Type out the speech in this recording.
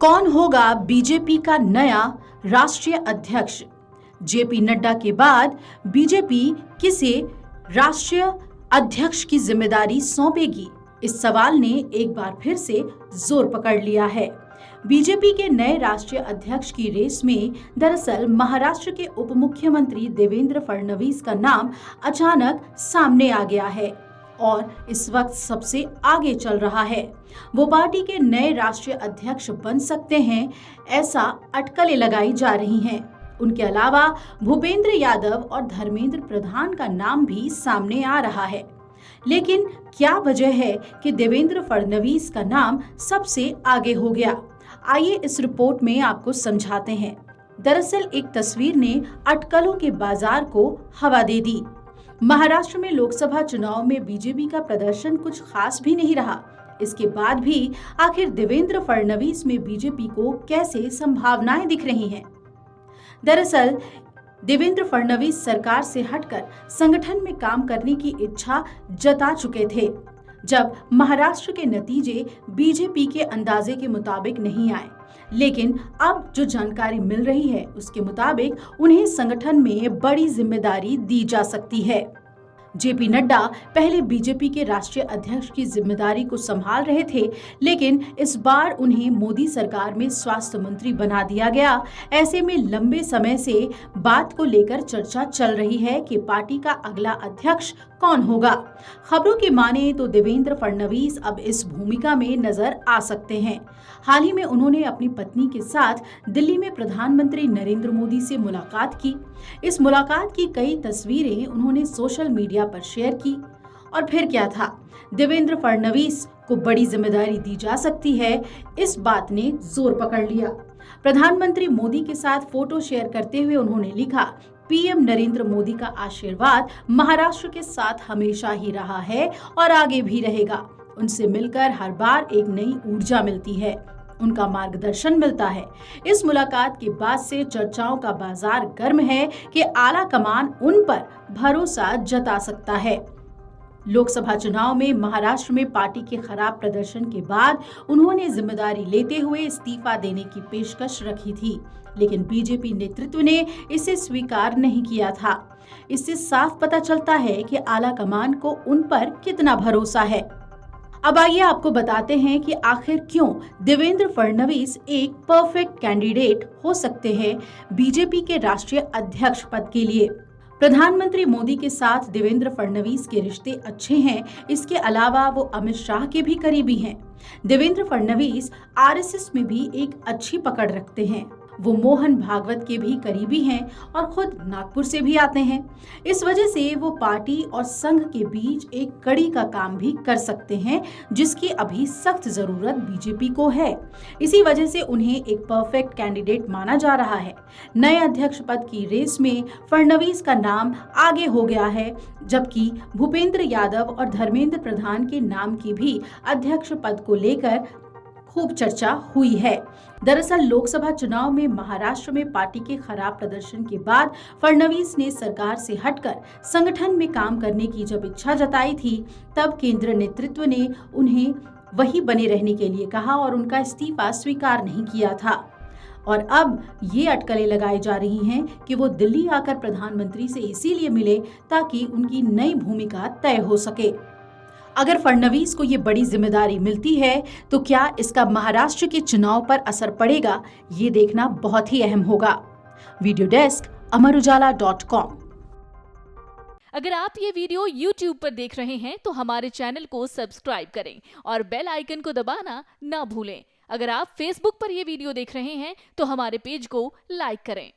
कौन होगा बीजेपी का नया राष्ट्रीय अध्यक्ष? जेपी नड्डा के बाद बीजेपी किसे राष्ट्रीय अध्यक्ष की जिम्मेदारी सौंपेगी? इस सवाल ने एक बार फिर से जोर पकड़ लिया है। बीजेपी के नए राष्ट्रीय अध्यक्ष की रेस में दरअसल महाराष्ट्र के उप मुख्यमंत्री देवेंद्र फडणवीस का नाम अचानक सामने आ गया है और इस वक्त सबसे आगे चल रहा है। वो पार्टी के नए राष्ट्रीय अध्यक्ष बन सकते हैं, ऐसा अटकलें लगाई जा रही हैं। उनके अलावा भूपेंद्र यादव और धर्मेंद्र प्रधान का नाम भी सामने आ रहा है। लेकिन क्या वजह है कि देवेंद्र फडणवीस का नाम सबसे आगे हो गया? आइए इस रिपोर्ट में आपको समझाते हैं। दरअसल एक तस्वीर ने अटकलों के बाजार को हवा दे दी। महाराष्ट्र में लोकसभा चुनाव में बीजेपी का प्रदर्शन कुछ खास भी नहीं रहा। इसके बाद भी आखिर देवेंद्र फडणवीस में बीजेपी को कैसे संभावनाएं दिख रही हैं? दरअसल देवेंद्र फडणवीस सरकार से हटकर संगठन में काम करने की इच्छा जता चुके थे, जब महाराष्ट्र के नतीजे बीजेपी के अंदाजे के मुताबिक नहीं आए। लेकिन अब जो जानकारी मिल रही है उसके मुताबिक उन्हें संगठन में बड़ी जिम्मेदारी दी जा सकती है। जेपी नड्डा पहले बीजेपी के राष्ट्रीय अध्यक्ष की जिम्मेदारी को संभाल रहे थे, लेकिन इस बार उन्हें मोदी सरकार में स्वास्थ्य मंत्री बना दिया गया। ऐसे में लंबे समय से बात को लेकर चर्चा चल रही है कि पार्टी का अगला अध्यक्ष कौन होगा। खबरों की माने तो देवेंद्र फडणवीस अब इस भूमिका में नजर आ सकते हैं। हाल ही में उन्होंने अपनी पत्नी के साथ दिल्ली में प्रधानमंत्री नरेंद्र मोदी से मुलाकात की। इस मुलाकात की कई तस्वीरें उन्होंने सोशल मीडिया पर शेयर की। और फिर क्या था? देवेंद्र फडणवीस को बड़ी जिम्मेदारी दी जा सकती है, इस बात ने जोर पकड़ लिया। प्रधानमंत्री मोदी के साथ फोटो शेयर करते हुए उन्होंने लिखा, पीएम नरेंद्र मोदी का आशीर्वाद महाराष्ट्र के साथ हमेशा ही रहा है और आगे भी रहेगा। उनसे मिलकर हर बार एक नई ऊर्जा मिलती है, उनका मार्गदर्शन मिलता है। इस मुलाकात के बाद से चर्चाओं का बाजार गर्म है कि आला कमान उन पर भरोसा जता सकता है। लोकसभा चुनाव में महाराष्ट्र में पार्टी के खराब प्रदर्शन के बाद उन्होंने जिम्मेदारी लेते हुए इस्तीफा देने की पेशकश रखी थी, लेकिन बीजेपी नेतृत्व ने इसे स्वीकार नहीं किया था। इससे साफ पता चलता है कि आला कमान को उन पर कितना भरोसा है। अब आइए आपको बताते हैं कि आखिर क्यों देवेंद्र फडणवीस एक परफेक्ट कैंडिडेट हो सकते हैं बीजेपी के राष्ट्रीय अध्यक्ष पद के लिए। प्रधानमंत्री मोदी के साथ देवेंद्र फडणवीस के रिश्ते अच्छे हैं। इसके अलावा वो अमित शाह के भी करीबी हैं। देवेंद्र फडणवीस आरएसएस में भी एक अच्छी पकड़ रखते हैं। वो मोहन भागवत के भी करीबी हैं और खुद नागपुर से भी आते हैं। इस वजह से वो पार्टी और संघ के बीच एक कड़ी का काम भी कर सकते हैं, जिसकी अभी सख्त जरूरत बीजेपी को है। इसी वजह से उन्हें एक परफेक्ट कैंडिडेट माना जा रहा है। नए अध्यक्ष पद की रेस में फडणवीस का नाम आगे हो गया है, जबकि भूपेंद्र यादव और धर्मेंद्र प्रधान के नाम की भी अध्यक्ष पद को लेकर खूब चर्चा हुई है। दरअसल लोकसभा चुनाव में महाराष्ट्र में पार्टी के खराब प्रदर्शन के बाद फडणवीस ने सरकार से हटकर संगठन में काम करने की जब इच्छा जताई थी, तब केंद्र नेतृत्व ने उन्हें वही बने रहने के लिए कहा और उनका इस्तीफा स्वीकार नहीं किया था। और अब ये अटकलें लगाई जा रही हैं कि वो दिल्ली आकर प्रधानमंत्री से इसीलिए मिले ताकि उनकी नई भूमिका तय हो सके। अगर फडणवीस को ये बड़ी जिम्मेदारी मिलती है तो क्या इसका महाराष्ट्र के चुनाव पर असर पड़ेगा, ये देखना बहुत ही अहम होगा। Video desk amarujala.com। अगर आप ये वीडियो YouTube पर देख रहे हैं तो हमारे चैनल को सब्सक्राइब करें और बेल आइकन को दबाना ना भूलें। अगर आप Facebook पर ये वीडियो देख रहे हैं तो हमारे पेज को लाइक करें।